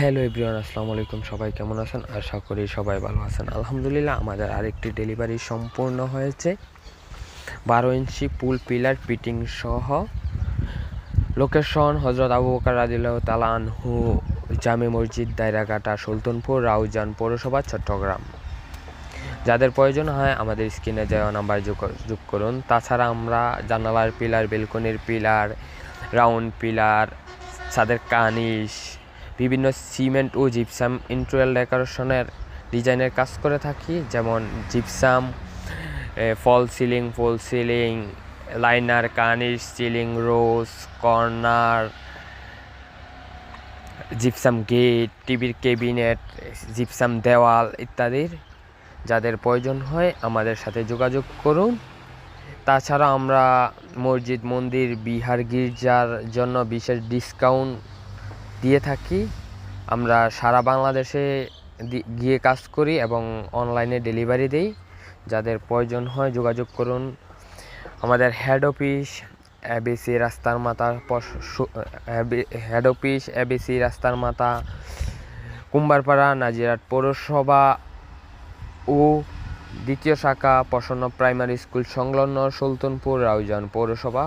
Hello everyone, আসসালামু আলাইকুম। সবাই কেমন আছেন? আশা করি সবাই ভালো আছেন। আলহামদুলিল্লাহ, আমাদের আরেকটি ডেলিভারি সম্পূর্ণ হয়েছে। 12 ইঞ্চি পুল পিলার ফিটিং সহ। লোকেশন হজরত আবু বকর রাদিয়াল্লাহু তাআলা আনহু জামে মসজিদ, দায়রাকাটা, সুলতানপুর, রাউজান পৌরসভা, চট্টগ্রাম। যাদের প্রয়োজন হয় আমাদের স্ক্রিনে দেওয়া নাম্বার যোগ করুন। তাছাড়া আমরা জানালার পিলার, বেলকনির পিলার, রাউন্ড পিলার, ছাদের কার্নিশ, বিভিন্ন সিমেন্ট ও জিপসাম ইন্টেরিয়র ডেকোরেশনের ডিজাইনের কাজ করে থাকি। যেমন জিপসাম, ফল সিলিং, লাইনার, কার্নিশ, সিলিং, রোজ, কর্নার, জিপসাম গেট, টিভির ক্যাবিনেট, জিপসাম দেওয়াল ইত্যাদির। যাদের প্রয়োজন হয় আমাদের সাথে যোগাযোগ করুন। তাছাড়া আমরা মসজিদ, মন্দির, বিহার, গির্জার জন্য বিশেষ ডিসকাউন্ট দিয়ে থাকি। আমরা সারা বাংলাদেশে গিয়ে কাজ করি এবং অনলাইনে ডেলিভারি দিই। যাদের প্রয়োজন হয় যোগাযোগ করুন। আমাদের হেড অফিস এবিসি রাস্তার মাথা, কুম্বারপাড়া, নাজিরহাট পৌরসভা ও দ্বিতীয় শাখা প্রসন্ন প্রাইমারি স্কুল সংলগ্ন, সুলতানপুর, রাউজান পৌরসভা।